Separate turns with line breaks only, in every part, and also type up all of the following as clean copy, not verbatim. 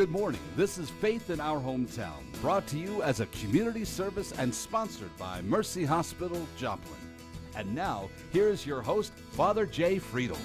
Good morning. This is Faith in Our Hometown, brought to you as a community service and sponsored by Mercy Hospital, Joplin. And now, here's your host, Father Jay Friedel.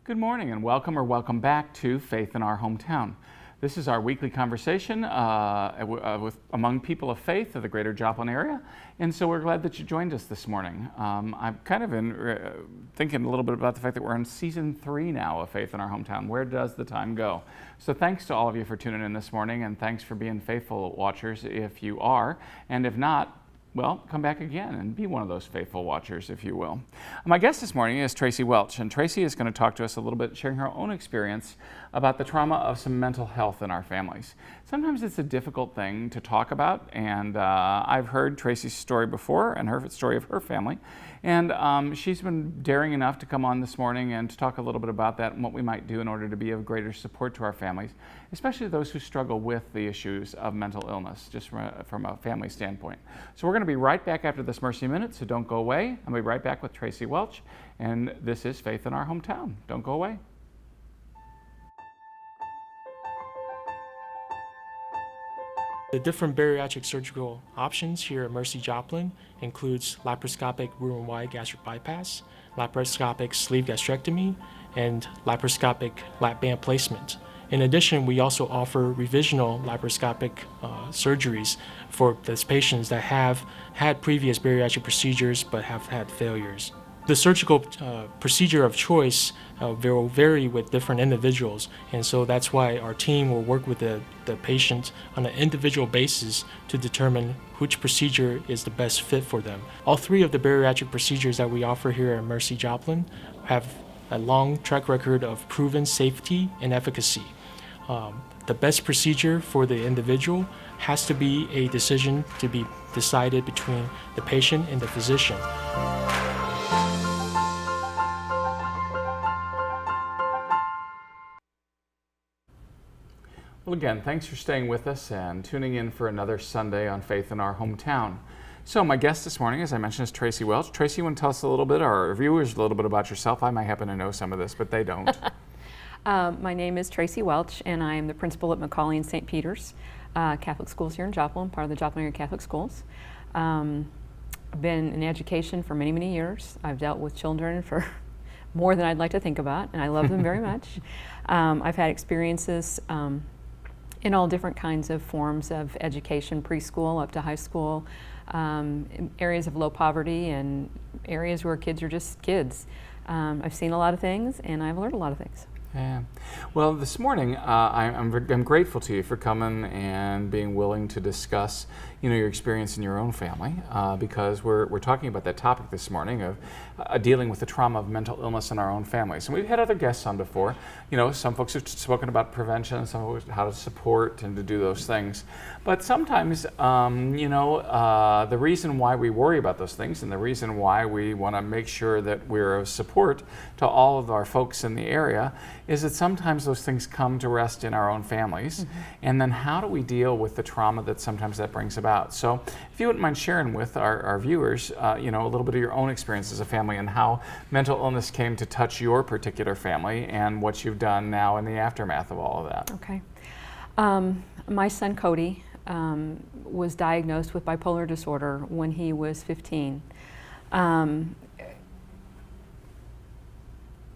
Good morning and welcome back to Faith in Our Hometown. This is our weekly conversation among people of faith of the greater Joplin area, and so we're glad that you joined us this morning. I've kind of been thinking a little bit about the fact that we're in season 3 now of Faith in Our Hometown. Where does the time go? So thanks to all of you for tuning in this morning, and thanks for being faithful watchers if you are, and if not, well, come back again and be one of those faithful watchers, if you will. My guest this morning is Tracy Welch, and Tracy is going to talk to us a little bit, sharing her own experience about the trauma of some mental health in our families. Sometimes it's a difficult thing to talk about, and I've heard Tracy's story before and her story of her family, and she's been daring enough to come on this morning and to talk a little bit about that and what we might do in order to be of greater support to our families, especially those who struggle with the issues of mental illness, just from a family standpoint. So we're going to be right back after this Mercy Minute, so don't go away. I'll be right back with Tracy Welch, and this is Faith in Our Hometown. Don't go away.
The different bariatric surgical options here at Mercy Joplin includes laparoscopic Roux-en-Y gastric bypass, laparoscopic sleeve gastrectomy, and laparoscopic lap band placement. In addition, we also offer revisional laparoscopic surgeries for those patients that have had previous bariatric procedures but have had failures. The surgical procedure of choice will vary with different individuals, and so that's why our team will work with the patient on an individual basis to determine which procedure is the best fit for them. All 3 of the bariatric procedures that we offer here at Mercy Joplin have a long track record of proven safety and efficacy. The best procedure for the individual has to be a decision to be decided between the patient and the physician.
Well, again, thanks for staying with us and tuning in for another Sunday on Faith in Our Hometown. So my guest this morning, as I mentioned, is Tracy Welch. Tracy, you want to tell us a little bit, our viewers, a little bit about yourself? I might happen to know some of this, but they don't.
My name is Tracy Welch, and I am the principal at Macaulay and St. Peter's Catholic Schools here in Joplin, part of the Joplin Area Catholic Schools. I've been in education for many, many years. I've dealt with children for more than I'd like to think about, and I love them very much. I've had experiences in all different kinds of forms of education, preschool up to high school, areas of low poverty and areas where kids are just kids. I've seen a lot of things, and I've learned a lot of things.
Yeah. Well, this morning, I'm grateful to you for coming and being willing to discuss, your experience in your own family, because we're talking about that topic this morning of dealing with the trauma of mental illness in our own families. And we've had other guests on before. Some folks have spoken about prevention, some folks how to support and to do those things. But sometimes, the reason why we worry about those things and the reason why we want to make sure that we're of support to all of our folks in the area is that sometimes those things come to rest in our own families. Mm-hmm. And then how do we deal with the trauma that sometimes that brings about? So if you wouldn't mind sharing with our viewers, a little bit of your own experience as a family and how mental illness came to touch your particular family and what you've done now in the aftermath of all of that.
Okay. My son Cody was diagnosed with bipolar disorder when he was 15.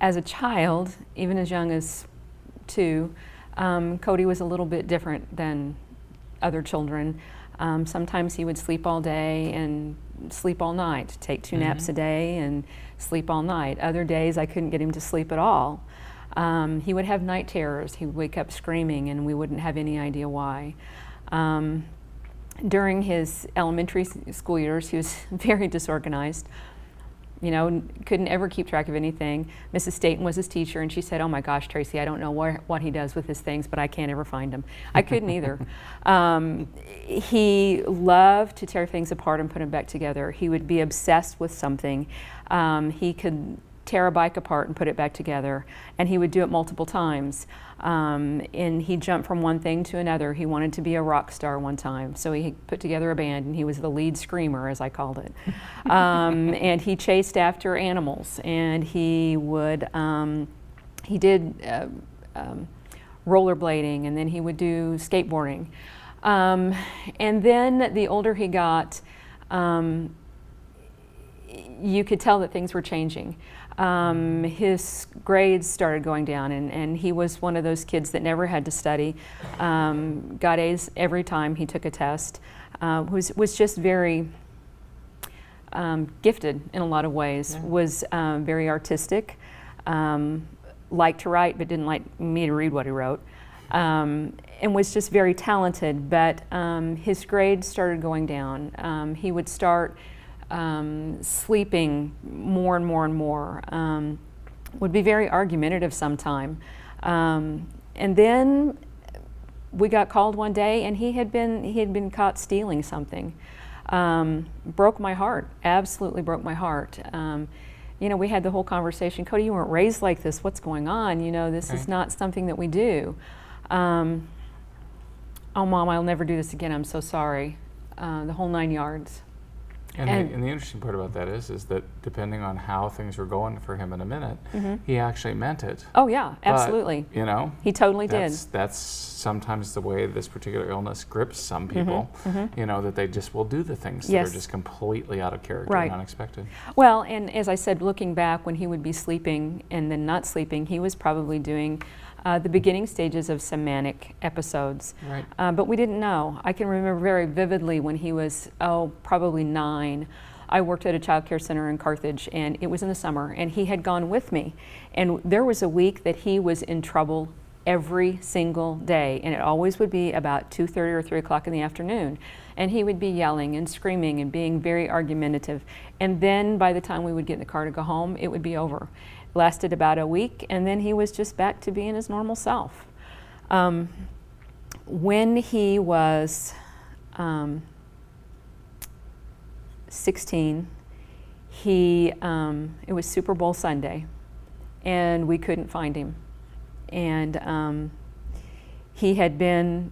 As a child, even as young as 2, Cody was a little bit different than other children. Sometimes he would sleep all day and sleep all night, take 2 naps a day and sleep all night. Other days I couldn't get him to sleep at all. He would have night terrors. He would wake up screaming and we wouldn't have any idea why. During his elementary school years, he was very disorganized. Couldn't ever keep track of anything. Mrs. Staten was his teacher, and she said, "Oh my gosh, Tracy, I don't know what he does with his things, but I can't ever find him." I couldn't either. He loved to tear things apart and put them back together. He would be obsessed with something. He could tear a bike apart and put it back together, and he would do it multiple times. And he jumped from one thing to another. He wanted to be a rock star one time, so he put together a band, and he was the lead screamer, as I called it. And he chased after animals, and he would, he did rollerblading, and then he would do skateboarding. And then the older he got, you could tell that things were changing. His grades started going down, and he was one of those kids that never had to study, got A's every time he took a test, was just very gifted in a lot of ways, was very artistic, liked to write but didn't like me to read what he wrote, and was just very talented, but his grades started going down. He would start sleeping more and more and more, would be very argumentative sometime. And then we got called one day, and he had been caught stealing something. Broke my heart, absolutely broke my heart. You know, we had the whole conversation, Cody, you weren't raised like this, what's going on? You know, this is not something that we do. Oh, Mom, I'll never do this again, I'm so sorry. The whole 9 yards.
And the interesting part about that is that depending on how things were going for him in a minute, he actually meant it.
Oh yeah, absolutely.
But, you know,
he totally did.
That's sometimes the way this particular illness grips some people. You know, that they just will do the things that are just completely out of character and unexpected.
Well, and as I said, looking back, when he would be sleeping and then not sleeping, he was probably doing the beginning stages of some manic episodes.
Right.
But we didn't know. I can remember very vividly when he was, probably 9. I worked at a child care center in Carthage, and it was in the summer, and he had gone with me. And there was a week that he was in trouble every single day, and it always would be about 2:30 or 3 o'clock in the afternoon. And he would be yelling and screaming and being very argumentative. And then by the time we would get in the car to go home, it would be over. Lasted about a week, and then he was just back to being his normal self. When he was 16, it was Super Bowl Sunday, and we couldn't find him. And he had been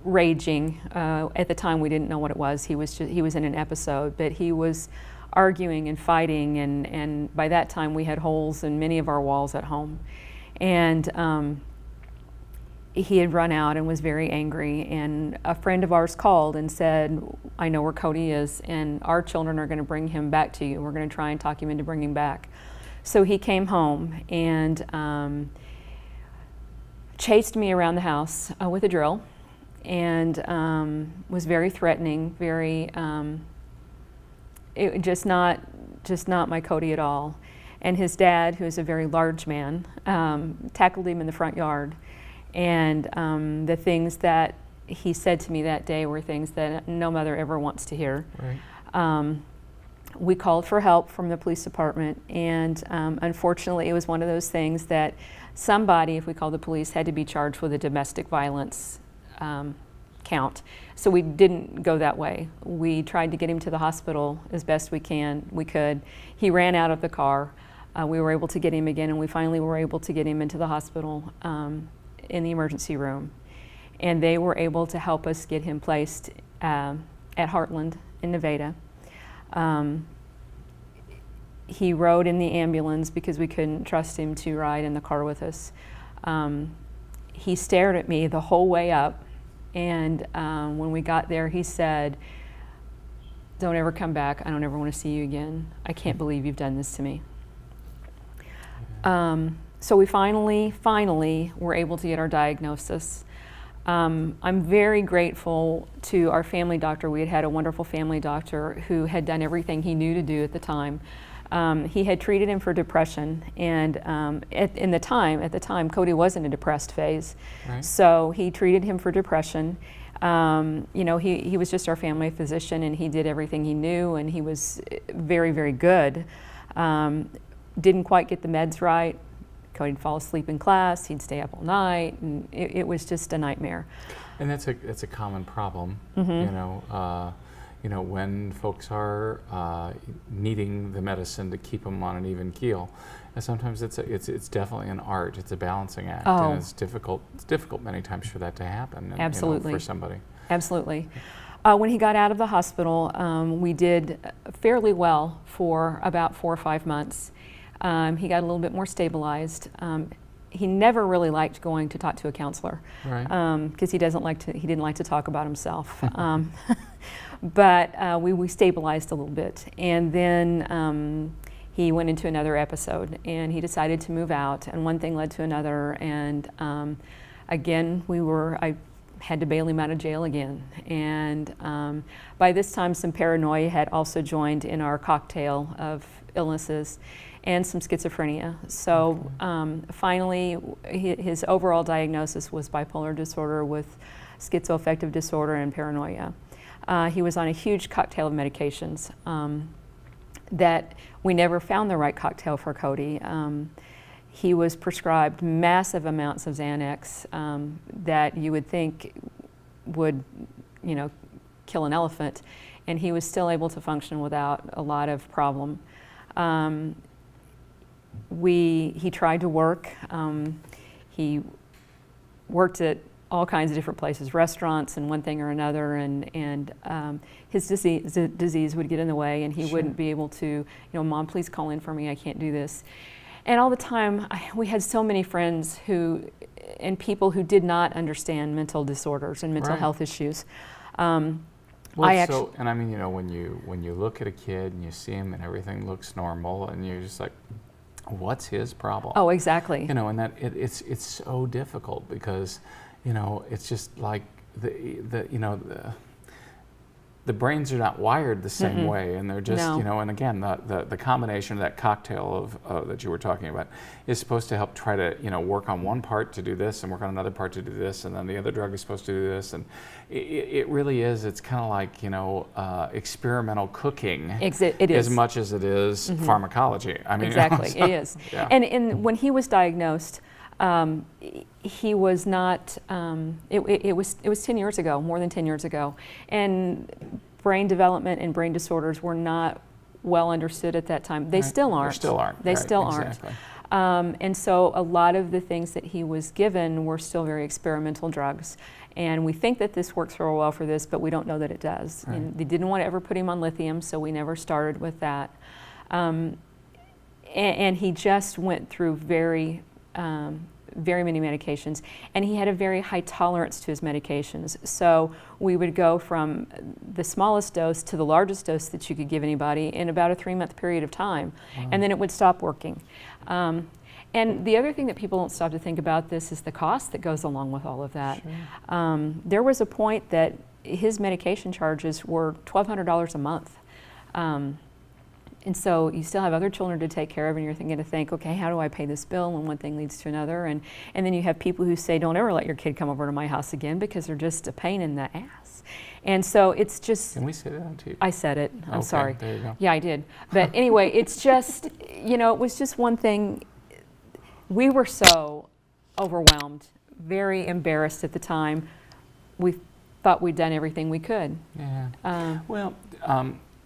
raging. At the time, we didn't know what it was. He was in an episode, but he was arguing and fighting, and by that time we had holes in many of our walls at home. And he had run out and was very angry, and a friend of ours called and said, I know where Cody is, and our children are going to bring him back to you. We're going to try and talk him into bringing him back. So he came home and chased me around the house with a drill, and was very threatening, very just not my Cody at all. And his dad, who is a very large man, tackled him in the front yard. And the things that he said to me that day were things that no mother ever wants to hear.
Right.
We called for help from the police department, and unfortunately it was one of those things that somebody, if we called the police, had to be charged with a domestic violence count. So we didn't go that way. We tried to get him to the hospital as best we could. He ran out of the car. We were able to get him again, and we finally were able to get him into the hospital in the emergency room. And they were able to help us get him placed at Heartland in Nevada. He rode in the ambulance because we couldn't trust him to ride in the car with us. He stared at me the whole way up, and when we got there, he said, "Don't ever come back. I don't ever want to see you again. I can't believe you've done this to me." So we finally were able to get our diagnosis. I'm very grateful to our family doctor. We had a wonderful family doctor who had done everything he knew to do at the time. He had treated him for depression, and at the time, Cody was in a depressed phase.
Right.
So he treated him for depression. You know, he was just our family physician, and he did everything he knew, and he was very, very good. Didn't quite get the meds right. Cody'd fall asleep in class, he'd stay up all night, and it was just a nightmare.
And that's a common problem.
Mm-hmm.
You know, you know, when folks are needing the medicine to keep them on an even keel. And sometimes it's definitely an art. It's a balancing act,
Oh.
and it's difficult. It's difficult many times for that to happen. And,
Absolutely.
you know, for somebody.
Absolutely. When he got out of the hospital, we did fairly well for about 4 or 5 months. He got a little bit more stabilized. He never really liked going to talk to a counselor,
Right.
because he didn't like to talk about himself. But we stabilized a little bit, and then he went into another episode, and he decided to move out, and one thing led to another, and again I had to bail him out of jail again. And by this time, some paranoia had also joined in our cocktail of illnesses, and some schizophrenia. So finally, his overall diagnosis was bipolar disorder with schizoaffective disorder and paranoia. He was on a huge cocktail of medications that we never found the right cocktail for Cody. He was prescribed massive amounts of Xanax that you would think would, you know, kill an elephant, and he was still able to function without a lot of problem. He tried to work. He worked at all kinds of different places, restaurants and one thing or another, and his disease would get in the way, and he
Sure.
wouldn't be able to, you know, Mom, please call in for me, I can't do this. And all the time, we had so many friends and people who did not understand mental disorders and mental
Right.
health issues.
Well,
I
and I mean, you know, when you look at a kid and you see him and everything looks normal, and you're just like, what's his problem?
Oh, exactly.
You know, and that it's so difficult because, you know, it's just like the brains are not wired the same way, and they're just,
No.
you know, and again, the combination of that cocktail of that you were talking about is supposed to help try to, you know, work on one part to do this and work on another part to do this, and then the other drug is supposed to do this, and it really is, it's kind of like, you know, experimental cooking
It is.
as much as it is pharmacology. I mean,
Exactly,
so-
it is.
Yeah.
And when he was diagnosed, he was not. It was 10 years ago, more than 10 years ago, and brain development and brain disorders were not well understood at that time. They
Right.
still
They
aren't.
still aren't.
They
Right,
still
exactly.
aren't. And so a lot of the things that he was given were still very experimental drugs. And we think that this works very well for this, but we don't know that it does.
Right.
And they didn't want to ever put him on lithium, so we never started with that. And he just went through very many medications, and he had a very high tolerance to his medications. So we would go from the smallest dose to the largest dose that you could give anybody in about a 3-month period of time, and then it would stop working. And the other thing that people don't stop to think about this is the cost that goes along with all of that.
Sure.
There was a point that his medication charges were $1,200 a month. And so you still have other children to take care of, and you're going to think, okay, how do I pay this bill? And one thing leads to another. And then you have people who say, don't ever let your kid come over to my house again because they're just a pain in the ass. And so it's just...
Can we say that on TV?
I said it. I'm
Okay,
sorry.
there you go.
Yeah, I did. But anyway, it's just, you know, it was just one thing. We were so overwhelmed, very embarrassed at the time. We thought we'd done everything we could.
Yeah. Well,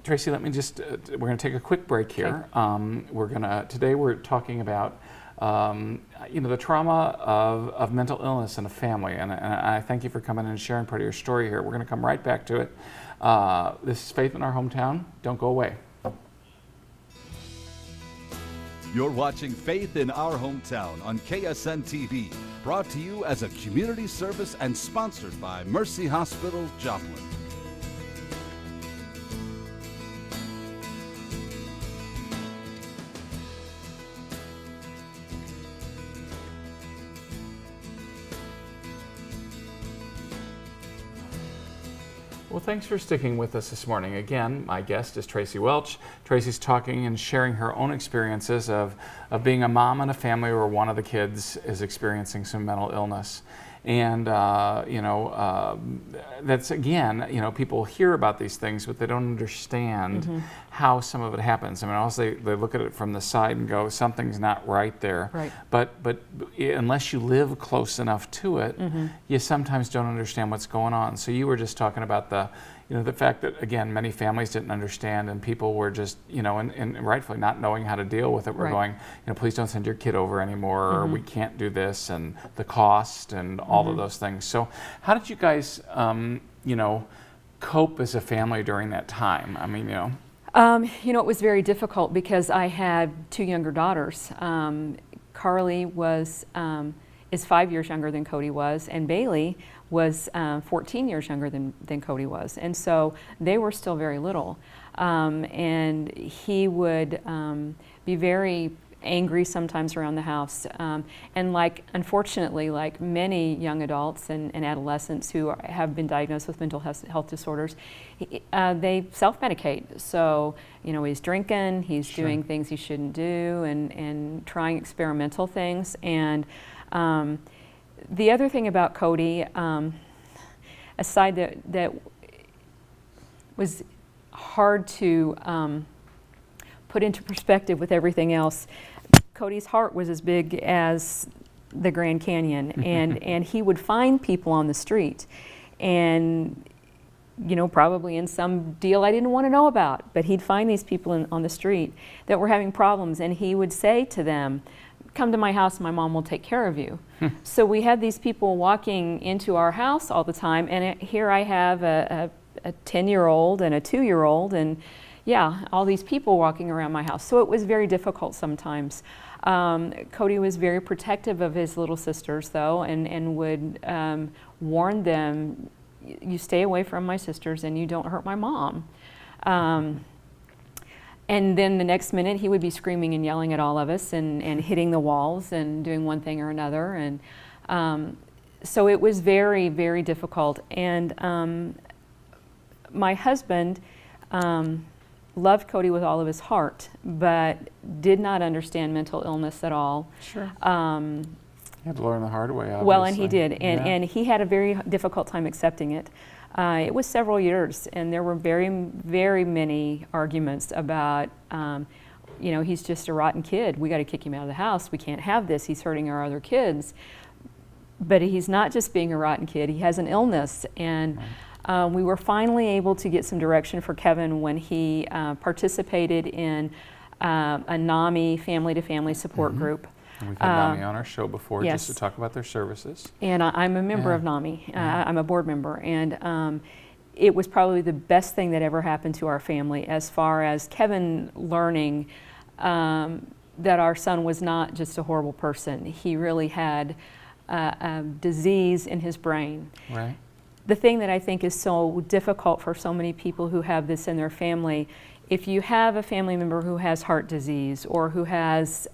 Tracy, let me just, we're going to take a quick break here. Today we're talking about, you know, the trauma of mental illness in a family. And I thank you for coming in and sharing part of your story here. We're going to come right back to it. This is Faith in Our Hometown. Don't go away.
You're watching Faith in Our Hometown on KSN TV, brought to you as a community service and sponsored by Mercy Hospital, Joplin.
Well, thanks for sticking with us this morning. Again, my guest is Tracy Welch. Tracy's talking and sharing her own experiences of being a mom in a family where one of the kids is experiencing some mental illness. And, you know, that's, again, you know, people hear about these things, but they don't understand how some of it happens. I mean, also they look at it from the side and go, something's not right there.
Right.
But unless you live close enough to it, you sometimes don't understand what's going on. So you were just talking about the the fact that, again, many families didn't understand and people were just, and rightfully not knowing how to deal with it, were going, please don't send your kid over anymore, or we can't do this, and the cost and all of those things. So how did you guys, cope as a family during that time? I mean,
it was very difficult because I had 2 younger daughters. Carly is 5 years younger than Cody was, and Bailey was 14 years younger than Cody was. And so they were still very little. And he would be very angry sometimes around the house. And unfortunately, like many young adults and adolescents who have been diagnosed with mental health disorders, they self-medicate. So, he's drinking, he's doing things he shouldn't do, and trying experimental things. And the other thing about Cody, aside that was hard to put into perspective with everything else, Cody's heart was as big as the Grand Canyon, and he would find people on the street, and probably in some deal I didn't want to know about, but he'd find these people on the street that were having problems, and he would say to them, "Come to my house, my mom will take care of you." So we had these people walking into our house all the time, and here I have a 10-year-old and a 2-year-old, and all these people walking around my house. So it was very difficult sometimes. Cody was very protective of his little sisters, though, and would warn them, "You stay away from my sisters and you don't hurt my mom." And then the next minute he would be screaming and yelling at all of us and hitting the walls and doing one thing or another. And so it was very, very difficult. And my husband loved Cody with all of his heart, but did not understand mental illness at all.
Sure. You had to learn the hard way, obviously.
Well, and he did. And he had a very difficult time accepting it. It was several years, and there were very, very many arguments about, he's just a rotten kid. We got to kick him out of the house. We can't have this. He's hurting our other kids. But he's not just being a rotten kid. He has an illness. And we were finally able to get some direction for Kevin when he participated in a NAMI family-to-family support group.
And we've had NAMI on our show before, just to talk about their services.
And I'm a member of NAMI. I'm a board member. And it was probably the best thing that ever happened to our family as far as Kevin learning that our son was not just a horrible person. He really had a disease in his brain.
Right.
The thing that I think is so difficult for so many people who have this in their family, if you have a family member who has heart disease or who has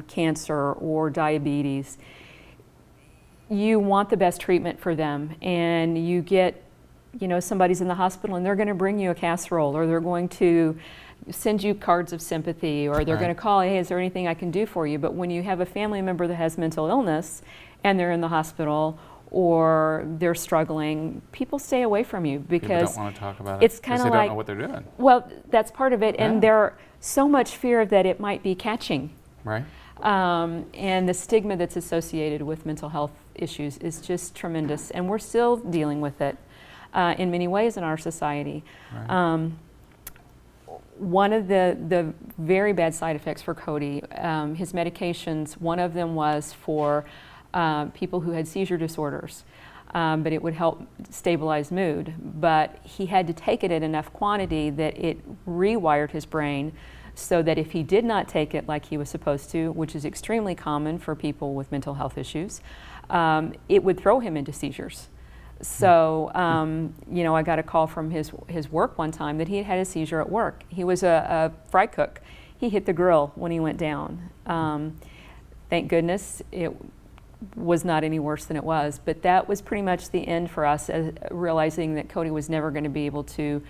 cancer or diabetes, you want the best treatment for them, and you get, somebody's in the hospital and they're going to bring you a casserole, or they're going to send you cards of sympathy, or they're going to call, "Hey, is there anything I can do for you?" But when you have a family member that has mental illness and they're in the hospital or they're struggling, people stay away from you because
people don't want to talk about it.
It's kind of
like,
like,
they don't know what they're doing.
Well, that's part of it, and there's so much fear that it might be catching.
Right.
And the stigma that's associated with mental health issues is just tremendous, and we're still dealing with it in many ways in our society.
Right.
One of the very bad side effects for Cody, his medications, one of them was for people who had seizure disorders, but it would help stabilize mood. But he had to take it in enough quantity that it rewired his brain so that if he did not take it like he was supposed to, which is extremely common for people with mental health issues, it would throw him into seizures. So, I got a call from his work one time that he had had a seizure at work. He was a fry cook. He hit the grill when he went down. Thank goodness it was not any worse than it was, but that was pretty much the end for us, realizing that Cody was never going to be able to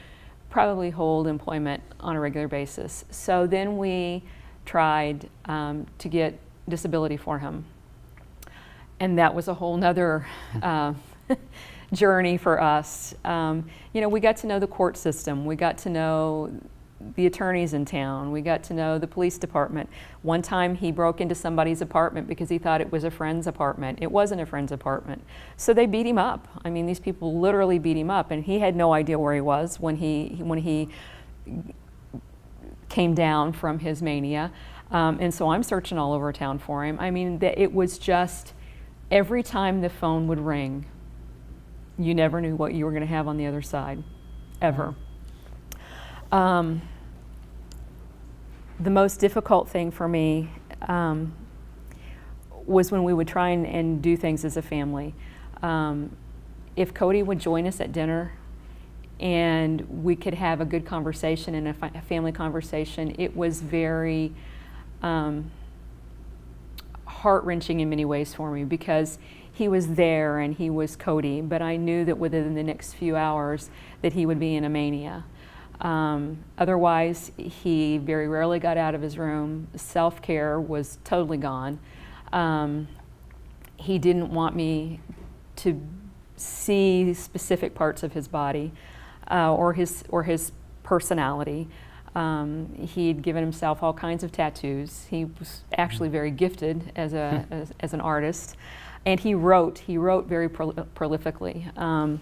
probably hold employment on a regular basis. So then we tried to get disability for him, and that was a whole nother journey for us. We got to know the court system. We got to know the attorneys in town. We got to know the police department. One time he broke into somebody's apartment because he thought it was a friend's apartment. It wasn't a friend's apartment. So they beat him up. I mean, these people literally beat him up, and he had no idea where he was when he came down from his mania. And so I'm searching all over town for him. I mean, it was just, every time the phone would ring, you never knew what you were going to have on the other side, ever. The most difficult thing for me was when we would try and do things as a family. If Cody would join us at dinner and we could have a good conversation and a family conversation, it was very heart-wrenching in many ways for me, because he was there and he was Cody, but I knew that within the next few hours that he would be in a mania. Otherwise, he very rarely got out of his room. Self-care was totally gone. He didn't want me to see specific parts of his body or his personality. He'd given himself all kinds of tattoos. He was actually very gifted as an artist, and he wrote very prolifically.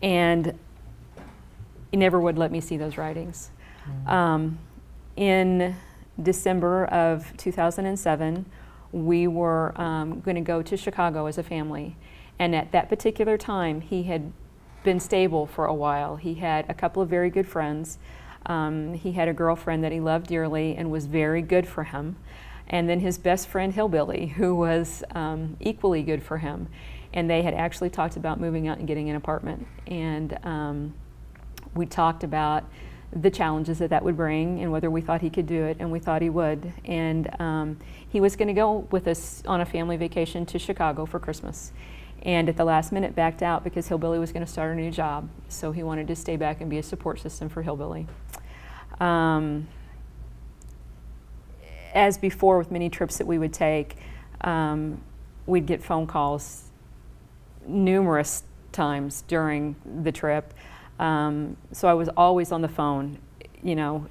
And he never would let me see those writings. In December of 2007, we were going to go to Chicago as a family. And at that particular time, he had been stable for a while. He had a couple of very good friends. He had a girlfriend that he loved dearly and was very good for him. And then his best friend, Hillbilly, who was equally good for him. And they had actually talked about moving out and getting an apartment. And we talked about the challenges that would bring and whether we thought he could do it, and we thought he would. And he was going to go with us on a family vacation to Chicago for Christmas. And at the last minute backed out because Hillbilly was going to start a new job. So he wanted to stay back and be a support system for Hillbilly. As before with many trips that we would take, we'd get phone calls numerous times during the trip. So I was always on the phone. You know,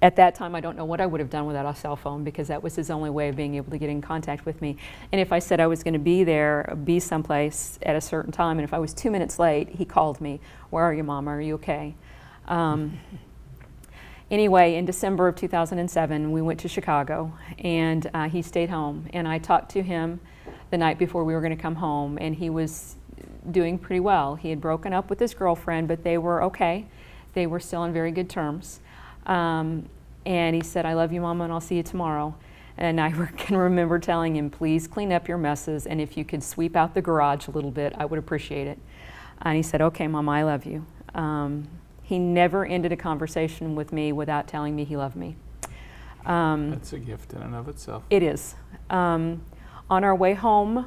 at that time, I don't know what I would have done without a cell phone, because that was his only way of being able to get in contact with me. And if I said I was going to be someplace at a certain time, and if I was 2 minutes late, he called me. "Where are you, Mama? Are you okay?" Anyway, in December of 2007, we went to Chicago, and he stayed home. And I talked to him the night before we were going to come home, and he was doing pretty well. He had broken up with his girlfriend, but they were okay. They were still on very good terms. And he said, "I love you, Mama, and I'll see you tomorrow." And I can remember telling him, "Please clean up your messes, and if you could sweep out the garage a little bit, I would appreciate it." And he said, "Okay, Mama, I love you." He never ended a conversation with me without telling me he loved me.
That's a gift in and of itself.
It is. On our way home,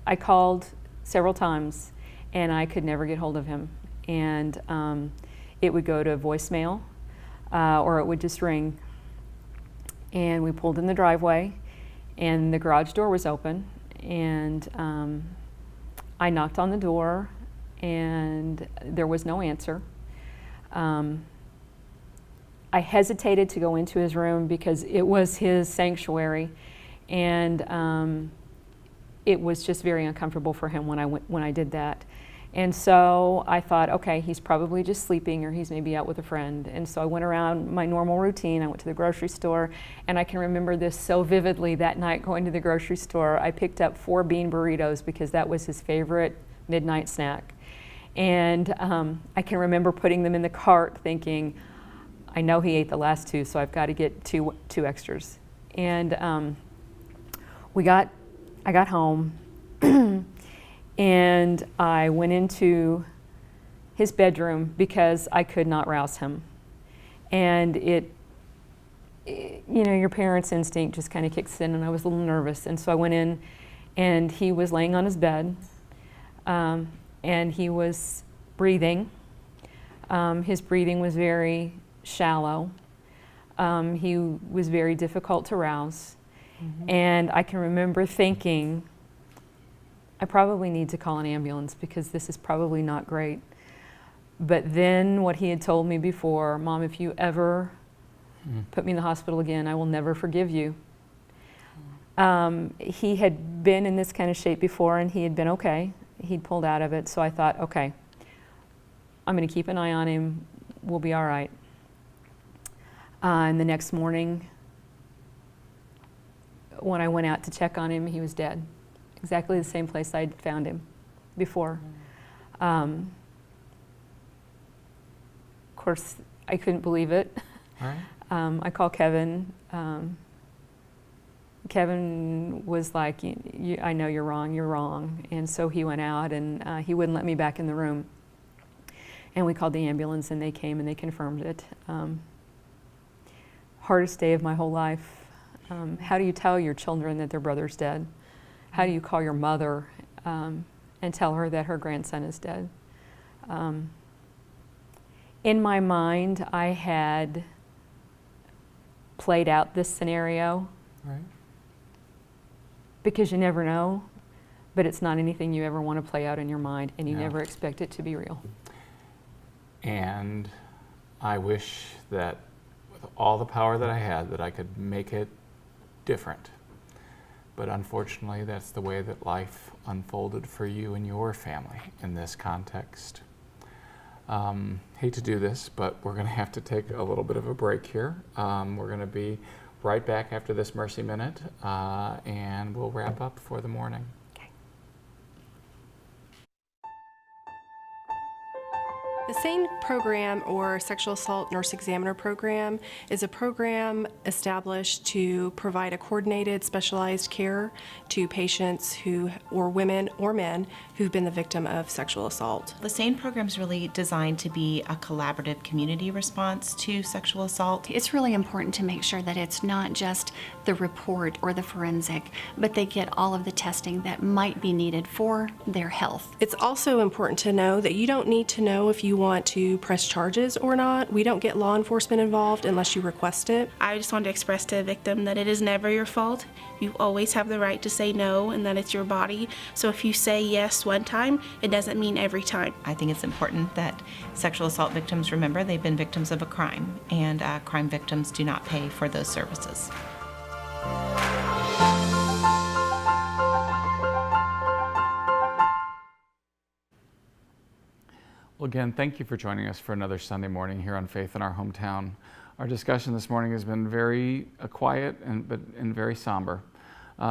I called several times, and I could never get hold of him. And it would go to voicemail, or it would just ring. And we pulled in the driveway, and the garage door was open, and I knocked on the door, and there was no answer. I hesitated to go into his room because it was his sanctuary, and it was just very uncomfortable for him when I did that. And so I thought, okay, he's probably just sleeping, or he's maybe out with a friend. And so I went around my normal routine. I went to the grocery store, and I can remember this so vividly that night going to the grocery store. I picked up 4 bean burritos because that was his favorite midnight snack. And I can remember putting them in the cart thinking, I know he ate the last 2, so I've got to get two extras. And I got home, and I went into his bedroom because I could not rouse him. And your parents' instinct just kind of kicks in, and I was a little nervous. And so I went in, and he was laying on his bed, and he was breathing. His breathing was very shallow. He was very difficult to rouse. Mm-hmm. And I can remember thinking, I probably need to call an ambulance because this is probably not great. But then what he had told me before, Mom, if you ever put me in the hospital again, I will never forgive you. He had been in this kind of shape before, and he had been okay. He'd pulled out of it, so I thought, okay, I'm going to keep an eye on him. We'll be all right. And the next morning, when I went out to check on him, he was dead. Exactly the same place I'd found him before. Of course, I couldn't believe it.
All right.
I called Kevin. Kevin was like, I know you're wrong. And so he went out, and he wouldn't let me back in the room. And we called the ambulance, and they came and they confirmed it. Hardest day of my whole life. How do you tell your children that their brother's dead? How do you call your mother and tell her that her grandson is dead? In my mind, I had played out this scenario.
Right.
Because you never know, but it's not anything you ever want to play out in your mind, and you
No.
never expect it to be real.
And I wish that with all the power that I had, that I could make it different. But unfortunately, that's the way that life unfolded for you and your family in this context. Hate to do this, but we're going to have to take a little bit of a break here. We're going to be right back after this Mercy Minute, and we'll wrap up for the morning.
The SANE program, or Sexual Assault Nurse Examiner program, is a program established to provide a coordinated, specialized care to patients who, or women or men, who've been the victim of sexual assault.
The SANE program is really designed to be a collaborative community response to sexual assault.
It's really important to make sure that it's not just the report or the forensic, but they get all of the testing that might be needed for their health.
It's also important to know that you don't need to know if you want to press charges or not. We don't get law enforcement involved unless you request it.
I just want to express to the victim that it is never your fault. You always have the right to say no, and that it's your body. So if you say yes one time, it doesn't mean every time.
I think it's important that sexual assault victims remember they've been victims of a crime, and crime victims do not pay for those services.
Well, again, thank you for joining us for another Sunday morning here on Faith in Our Hometown. Our discussion this morning has been very quiet and very somber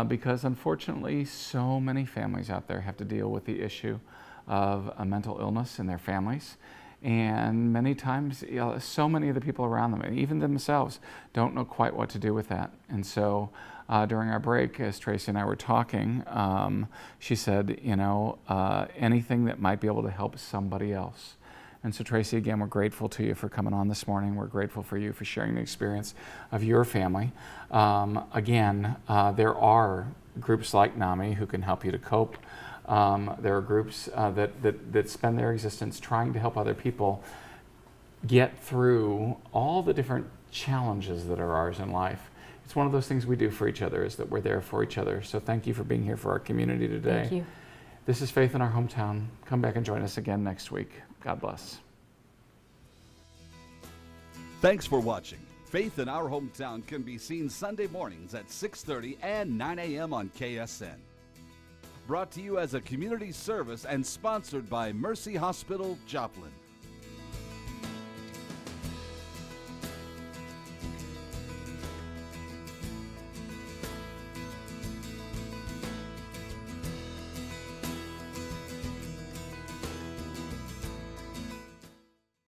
because unfortunately so many families out there have to deal with the issue of a mental illness in their families. And many times, so many of the people around them, and even themselves, don't know quite what to do with that. And so during our break, as Tracy and I were talking, she said, anything that might be able to help somebody else. And so Tracy, again, we're grateful to you for coming on this morning. We're grateful for you for sharing the experience of your family. Again, there are groups like NAMI who can help you to cope. There are groups that spend their existence trying to help other people get through all the different challenges that are ours in life. It's one of those things we do for each other, is that we're there for each other. So thank you for being here for our community today.
Thank you.
This is Faith in Our Hometown. Come back and join us again next week. God bless.
Thanks for watching. Faith in Our Hometown can be seen Sunday mornings at 6:30 and 9 a.m. on KSN. Brought to you as a community service and sponsored by Mercy Hospital, Joplin.